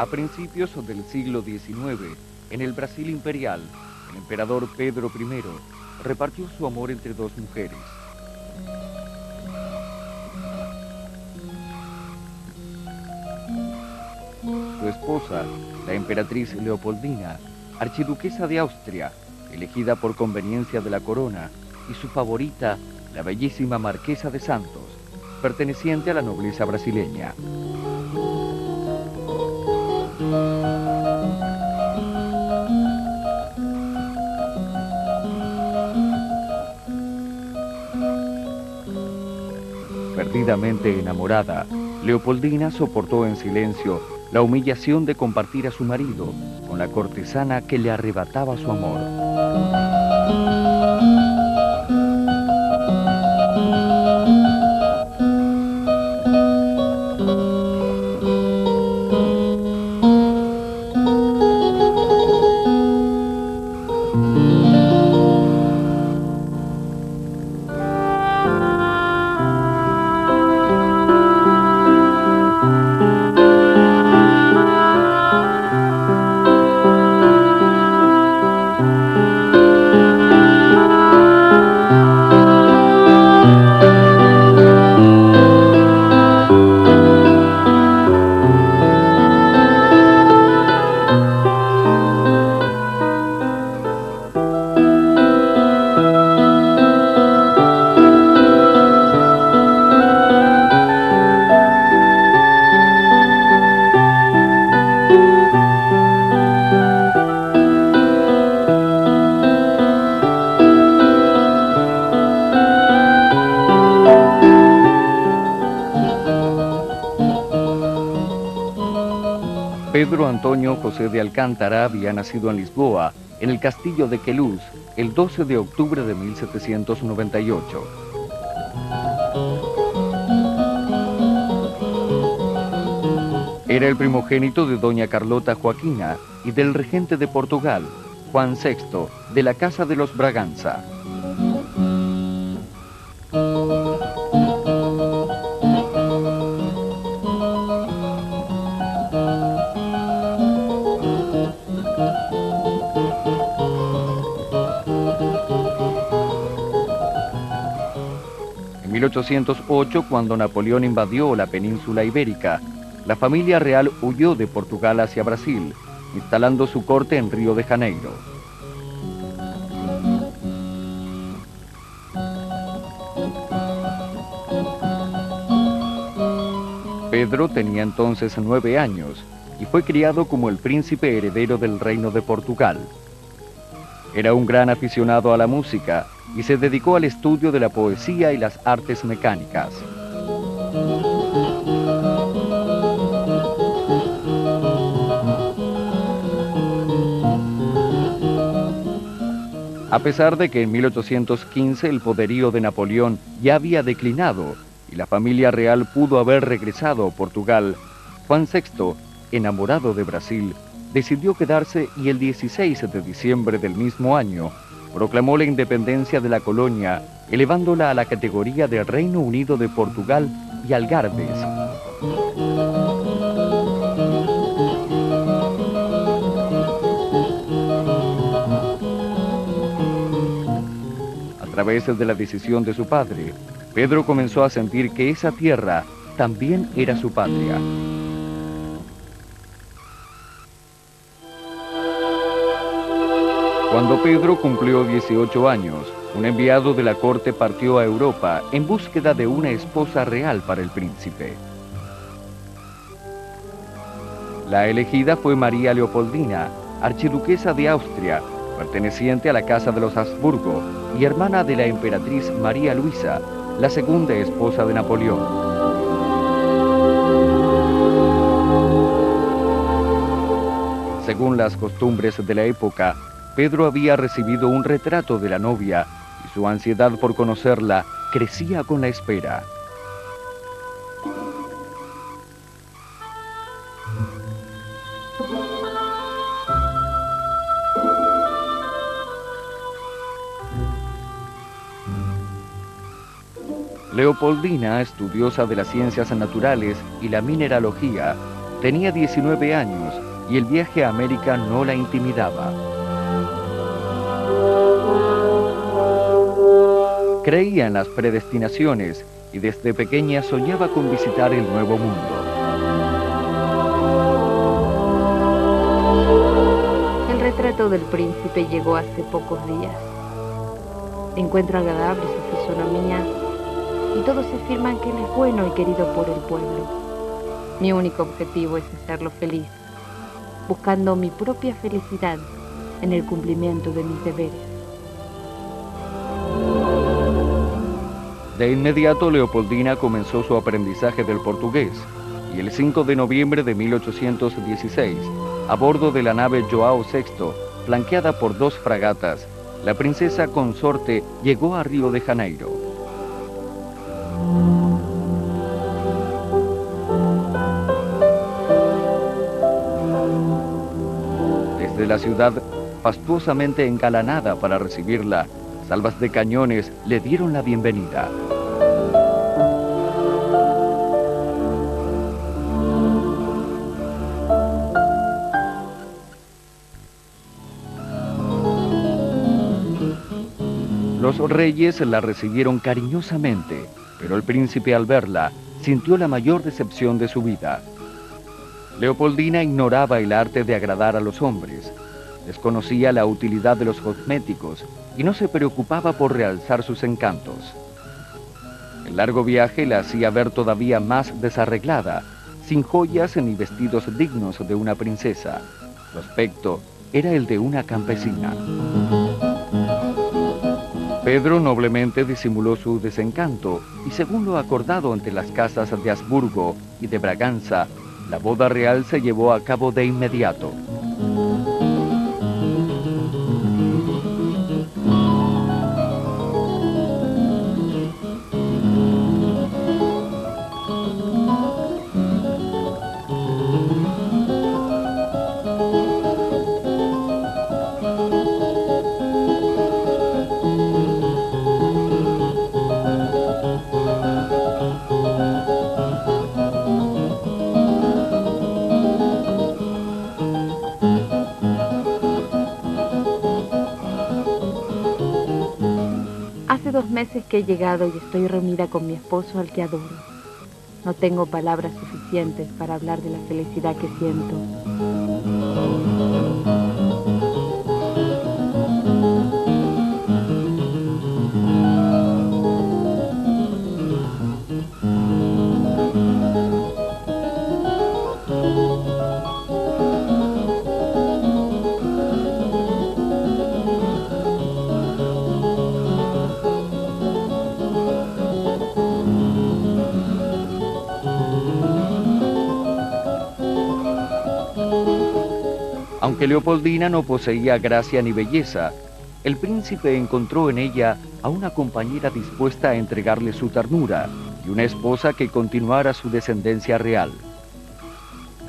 A principios del siglo XIX, en el Brasil imperial, el emperador Pedro I repartió su amor entre dos mujeres. Su esposa, la emperatriz Leopoldina, archiduquesa de Austria, elegida por conveniencia de la corona, y su favorita, la bellísima marquesa de Santos, perteneciente a la nobleza brasileña. Perdidamente enamorada, Leopoldina soportó en silencio la humillación de compartir a su marido con la cortesana que le arrebataba su amor. Pedro Antonio José de Alcántara había nacido en Lisboa, en el castillo de Queluz, el 12 de octubre de 1798. Era el primogénito de doña Carlota Joaquina y del regente de Portugal, Juan VI, de la Casa de los Braganza. En 1808, cuando Napoleón invadió la península ibérica, la familia real huyó de Portugal hacia Brasil, instalando su corte en Río de Janeiro. Pedro tenía entonces 9 años y fue criado como el príncipe heredero del reino de Portugal. Era un gran aficionado a la música y se dedicó al estudio de la poesía y las artes mecánicas. A pesar de que en 1815 el poderío de Napoleón ya había declinado y la familia real pudo haber regresado a Portugal, Juan VI, enamorado de Brasil, decidió quedarse y el 16 de diciembre del mismo año proclamó la independencia de la colonia, elevándola a la categoría de Reino Unido de Portugal y Algarves. A través de la decisión de su padre, Pedro comenzó a sentir que esa tierra también era su patria. Cuando Pedro cumplió 18 años, un enviado de la corte partió a Europa en búsqueda de una esposa real para el príncipe. La elegida fue María Leopoldina, archiduquesa de Austria, perteneciente a la Casa de los Habsburgo y hermana de la emperatriz María Luisa, la segunda esposa de Napoleón. Según las costumbres de la época, Pedro había recibido un retrato de la novia y su ansiedad por conocerla crecía con la espera. Leopoldina, estudiosa de las ciencias naturales y la mineralogía, Tenía 19 años y el viaje a América no la intimidaba. Creía en las predestinaciones y desde pequeña soñaba con visitar el Nuevo Mundo. El retrato del príncipe llegó hace pocos días. Encuentro agradable su fisonomía y todos afirman que él es bueno y querido por el pueblo. Mi único objetivo es hacerlo feliz, buscando mi propia felicidad en el cumplimiento de mis deberes. De inmediato, Leopoldina comenzó su aprendizaje del portugués y el 5 de noviembre de 1816, a bordo de la nave João VI, flanqueada por 2 fragatas, la princesa consorte llegó a Río de Janeiro. Desde la ciudad, fastuosamente engalanada para recibirla, salvas de cañones le dieron la bienvenida. Los reyes la recibieron cariñosamente, pero el príncipe al verla sintió la mayor decepción de su vida. Leopoldina ignoraba el arte de agradar a los hombres, desconocía la utilidad de los cosméticos y no se preocupaba por realzar sus encantos. El largo viaje la hacía ver todavía más desarreglada, sin joyas ni vestidos dignos de una princesa. Su aspecto era el de una campesina. Pedro noblemente disimuló su desencanto y, según lo acordado entre las casas de Habsburgo y de Braganza, la boda real se llevó a cabo de inmediato. Hace 2 meses que he llegado y estoy reunida con mi esposo al que adoro. No tengo palabras suficientes para hablar de la felicidad que siento. Aunque Leopoldina no poseía gracia ni belleza, el príncipe encontró en ella a una compañera dispuesta a entregarle su ternura y una esposa que continuara su descendencia real.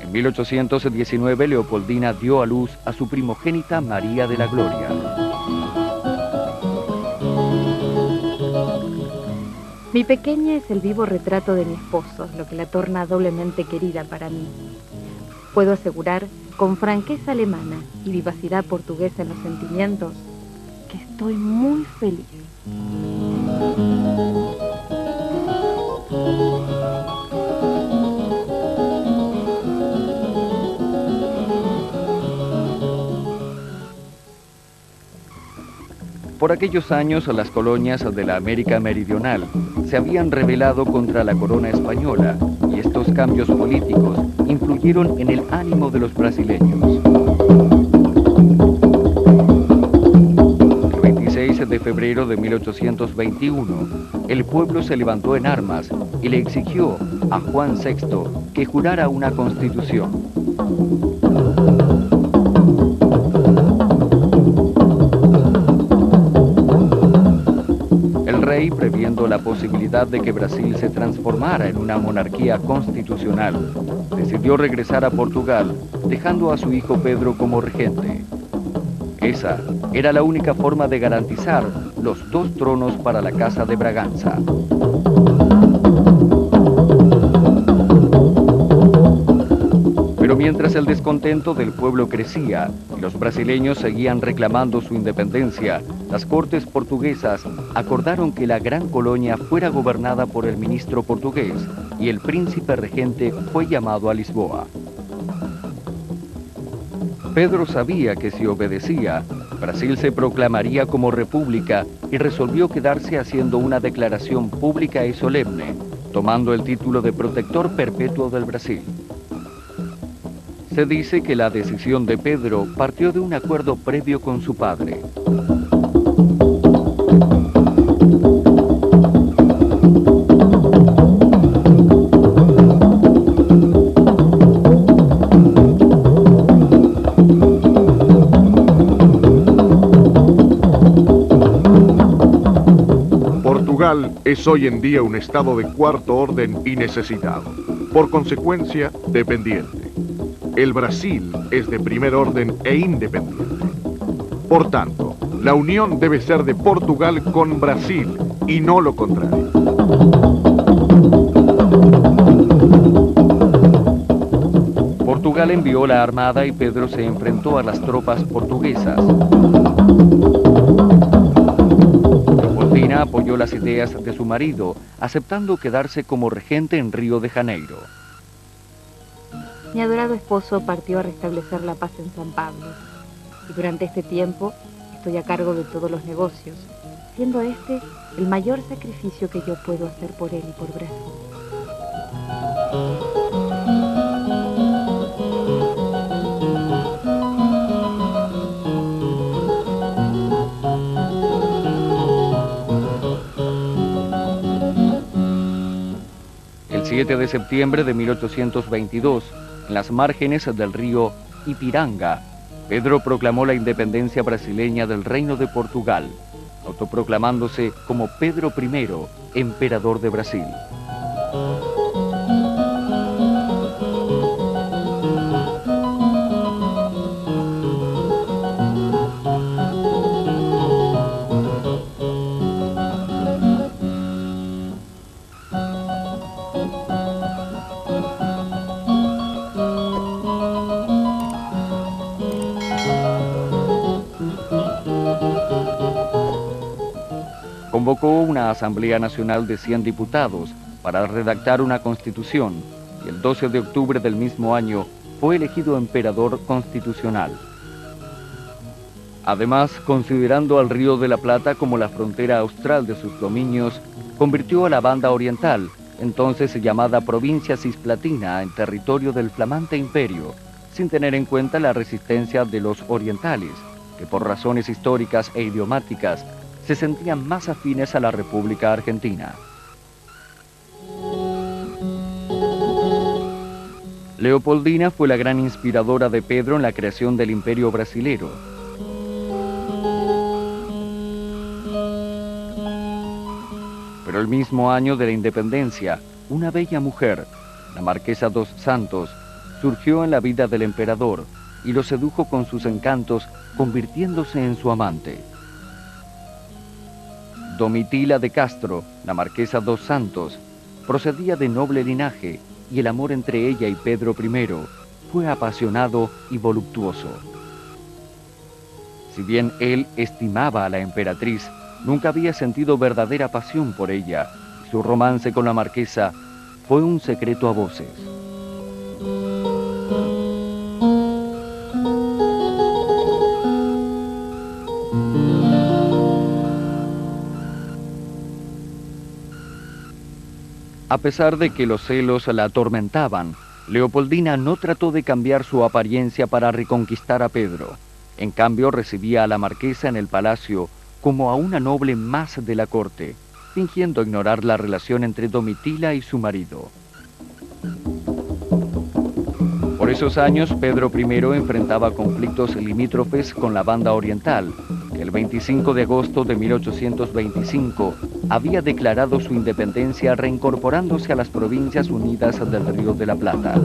En 1819, Leopoldina dio a luz a su primogénita María de la Gloria. Mi pequeña es el vivo retrato de mi esposo, lo que la torna doblemente querida para mí. Puedo asegurar, con franqueza alemana y vivacidad portuguesa en los sentimientos, que estoy muy feliz. Por aquellos años, las colonias de la América Meridional se habían rebelado contra la corona española y estos cambios políticos influyeron en el ánimo de los brasileños. El 26 de febrero de 1821, el pueblo se levantó en armas y le exigió a Juan VI que jurara una constitución. El rey, previendo la posibilidad de que Brasil se transformara en una monarquía constitucional, decidió regresar a Portugal, dejando a su hijo Pedro como regente. Esa era la única forma de garantizar los 2 tronos para la Casa de Braganza. Mientras el descontento del pueblo crecía y los brasileños seguían reclamando su independencia, las cortes portuguesas acordaron que la gran colonia fuera gobernada por el ministro portugués y el príncipe regente fue llamado a Lisboa. Pedro sabía que si obedecía, Brasil se proclamaría como república y resolvió quedarse haciendo una declaración pública y solemne, tomando el título de protector perpetuo del Brasil. Se dice que la decisión de Pedro partió de un acuerdo previo con su padre. Portugal es hoy en día un estado de cuarto orden y necesitado, por consecuencia, dependiente. El Brasil es de primer orden e independiente. Por tanto, la unión debe ser de Portugal con Brasil y no lo contrario. Portugal envió la armada y Pedro se enfrentó a las tropas portuguesas. Leopoldina apoyó las ideas de su marido, aceptando quedarse como regente en Río de Janeiro. Mi adorado esposo partió a restablecer la paz en San Pablo, y durante este tiempo estoy a cargo de todos los negocios, siendo este el mayor sacrificio que yo puedo hacer por él y por Brasil. El 7 de septiembre de 1822, en las márgenes del río Ipiranga, Pedro proclamó la independencia brasileña del Reino de Portugal, autoproclamándose como Pedro I, emperador de Brasil. Convocó una Asamblea Nacional de 100 diputados para redactar una constitución y el 12 de octubre del mismo año fue elegido emperador constitucional. Además, considerando al Río de la Plata como la frontera austral de sus dominios, convirtió a la Banda Oriental, entonces llamada Provincia Cisplatina, en territorio del flamante imperio, sin tener en cuenta la resistencia de los orientales, que por razones históricas e idiomáticas se sentían más afines a la República Argentina. Leopoldina fue la gran inspiradora de Pedro en la creación del Imperio Brasilero. Pero el mismo año de la independencia, una bella mujer, la Marquesa dos Santos, surgió en la vida del emperador y lo sedujo con sus encantos, convirtiéndose en su amante. Domitila de Castro, la Marquesa dos Santos, procedía de noble linaje y el amor entre ella y Pedro I fue apasionado y voluptuoso. Si bien él estimaba a la emperatriz, nunca había sentido verdadera pasión por ella y su romance con la marquesa fue un secreto a voces. A pesar de que los celos la atormentaban, Leopoldina no trató de cambiar su apariencia para reconquistar a Pedro. En cambio, recibía a la marquesa en el palacio como a una noble más de la corte, fingiendo ignorar la relación entre Domitila y su marido. Por esos años, Pedro I enfrentaba conflictos limítrofes con la Banda Oriental, que el 25 de agosto de 1825 había declarado su independencia reincorporándose a las Provincias Unidas del Río de la Plata.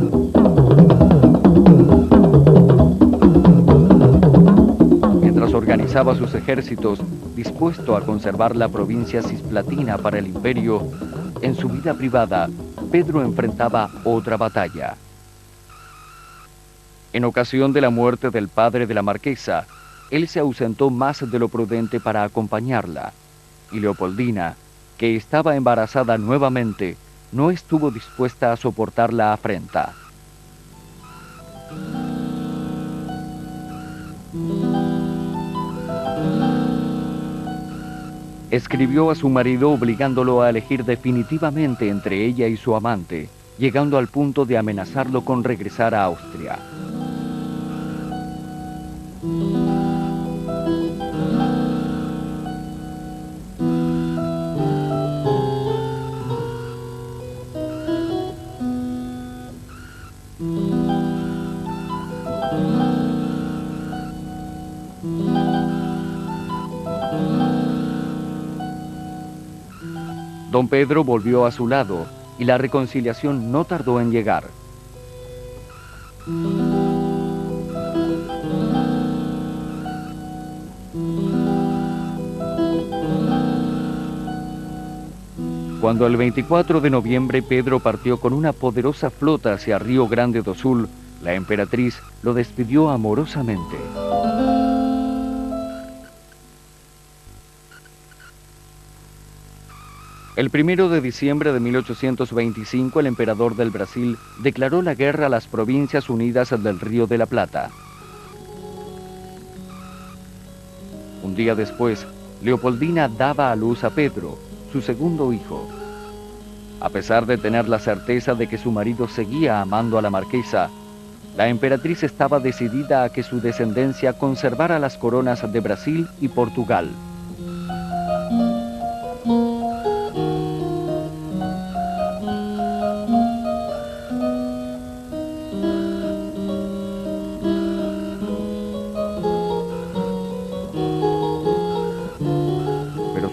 Mientras organizaba sus ejércitos, dispuesto a conservar la provincia cisplatina para el imperio, en su vida privada, Pedro enfrentaba otra batalla. En ocasión de la muerte del padre de la marquesa, él se ausentó más de lo prudente para acompañarla, y Leopoldina, que estaba embarazada nuevamente, no estuvo dispuesta a soportar la afrenta. Escribió a su marido obligándolo a elegir definitivamente entre ella y su amante, llegando al punto de amenazarlo con regresar a Austria. Don Pedro volvió a su lado y la reconciliación no tardó en llegar. Cuando el 24 de noviembre Pedro partió con una poderosa flota hacia Río Grande do Sul, la emperatriz lo despidió amorosamente. El 1 de diciembre de 1825, el emperador del Brasil declaró la guerra a las Provincias Unidas del Río de la Plata. Un día después, Leopoldina daba a luz a Pedro, su segundo hijo. A pesar de tener la certeza de que su marido seguía amando a la marquesa, la emperatriz estaba decidida a que su descendencia conservara las coronas de Brasil y Portugal.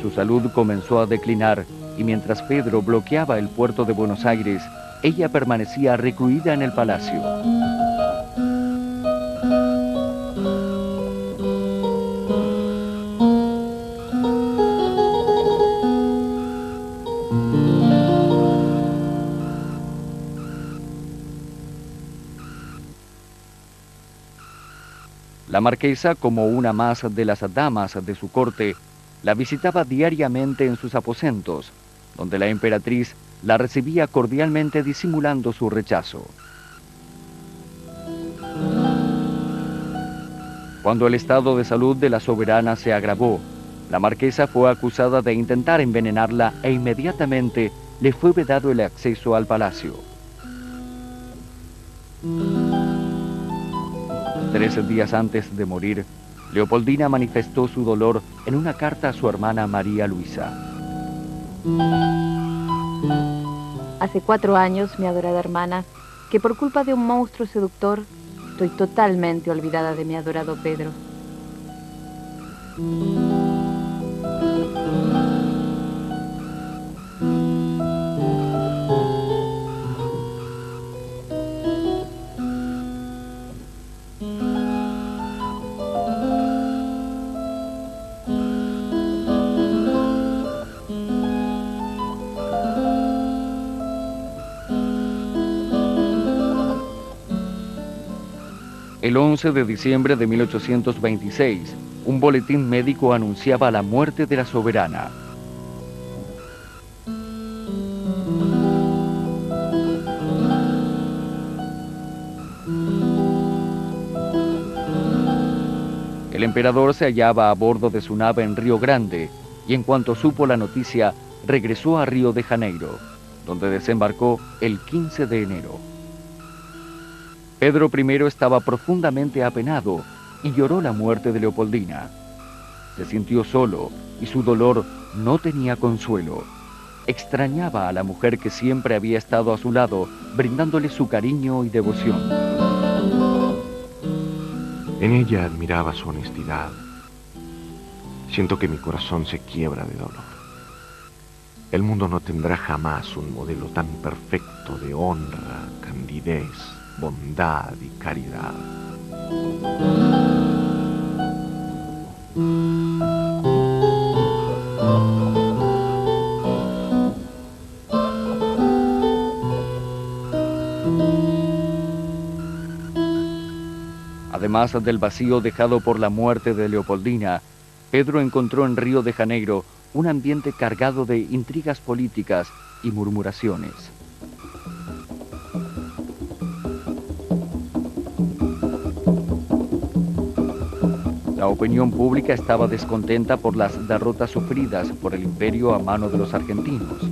Su salud comenzó a declinar y mientras Pedro bloqueaba el puerto de Buenos Aires, ella permanecía recluida en el palacio. La marquesa, como una más de las damas de su corte, la visitaba diariamente en sus aposentos, donde la emperatriz la recibía cordialmente disimulando su rechazo. Cuando el estado de salud de la soberana se agravó, la marquesa fue acusada de intentar envenenarla e inmediatamente le fue vedado el acceso al palacio. 13 días antes de morir, Leopoldina manifestó su dolor en una carta a su hermana María Luisa. Hace 4 años, mi adorada hermana, que por culpa de un monstruo seductor, estoy totalmente olvidada de mi adorado Pedro. El 11 de diciembre de 1826, un boletín médico anunciaba la muerte de la soberana. El emperador se hallaba a bordo de su nave en Río Grande y en cuanto supo la noticia, regresó a Río de Janeiro, donde desembarcó el 15 de enero. Pedro I estaba profundamente apenado y lloró la muerte de Leopoldina. Se sintió solo y su dolor no tenía consuelo. Extrañaba a la mujer que siempre había estado a su lado, brindándole su cariño y devoción. En ella admiraba su honestidad. Siento que mi corazón se quiebra de dolor. El mundo no tendrá jamás un modelo tan perfecto de honra, candidez, bondad y caridad. Además del vacío dejado por la muerte de Leopoldina, Pedro encontró en Río de Janeiro un ambiente cargado de intrigas políticas y murmuraciones. La opinión pública estaba descontenta por las derrotas sufridas por el imperio a mano de los argentinos.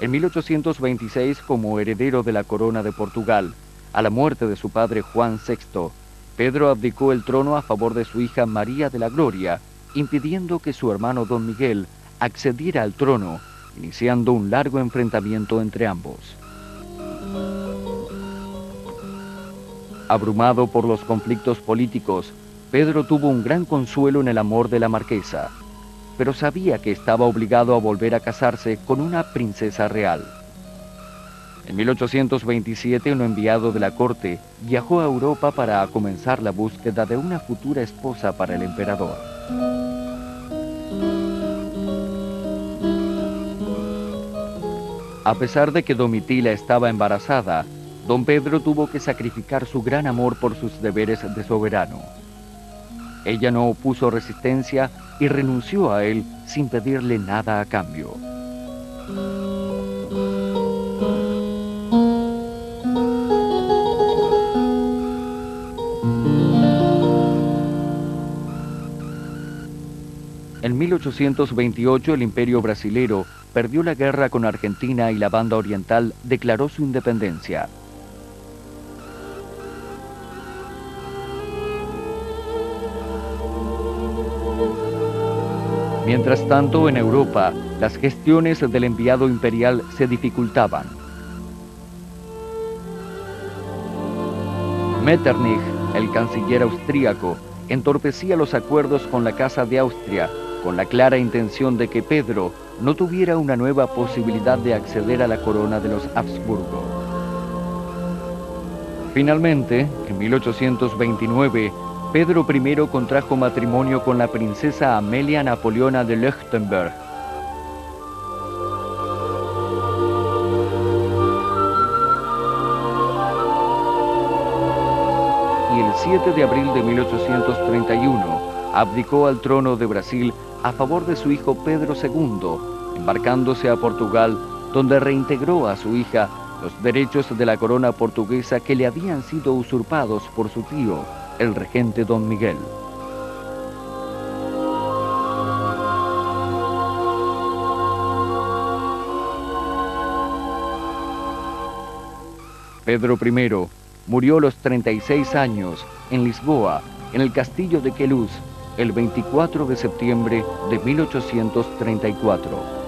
En 1826, como heredero de la corona de Portugal, a la muerte de su padre Juan VI, Pedro abdicó el trono a favor de su hija María de la Gloria, impidiendo que su hermano Don Miguel accediera al trono, iniciando un largo enfrentamiento entre ambos. Abrumado por los conflictos políticos, Pedro tuvo un gran consuelo en el amor de la marquesa, pero sabía que estaba obligado a volver a casarse con una princesa real. En 1827, un enviado de la corte viajó a Europa para comenzar la búsqueda de una futura esposa para el emperador. A pesar de que Domitila estaba embarazada, don Pedro tuvo que sacrificar su gran amor por sus deberes de soberano. Ella no opuso resistencia y renunció a él sin pedirle nada a cambio. En 1828 el Imperio Brasilero perdió la guerra con Argentina y la Banda Oriental declaró su independencia. Mientras tanto, en Europa, las gestiones del enviado imperial se dificultaban. Metternich, el canciller austríaco, entorpecía los acuerdos con la Casa de Austria, con la clara intención de que Pedro no tuviera una nueva posibilidad de acceder a la corona de los Habsburgo. Finalmente, en 1829, Pedro I contrajo matrimonio con la princesa Amelia Napoleona de Leuchtenberg. Y el 7 de abril de 1831 abdicó al trono de Brasil a favor de su hijo Pedro II, embarcándose a Portugal, donde reintegró a su hija los derechos de la corona portuguesa que le habían sido usurpados por su tío, el regente Don Miguel. Pedro I murió a los 36 años en Lisboa, en el castillo de Queluz, el 24 de septiembre de 1834.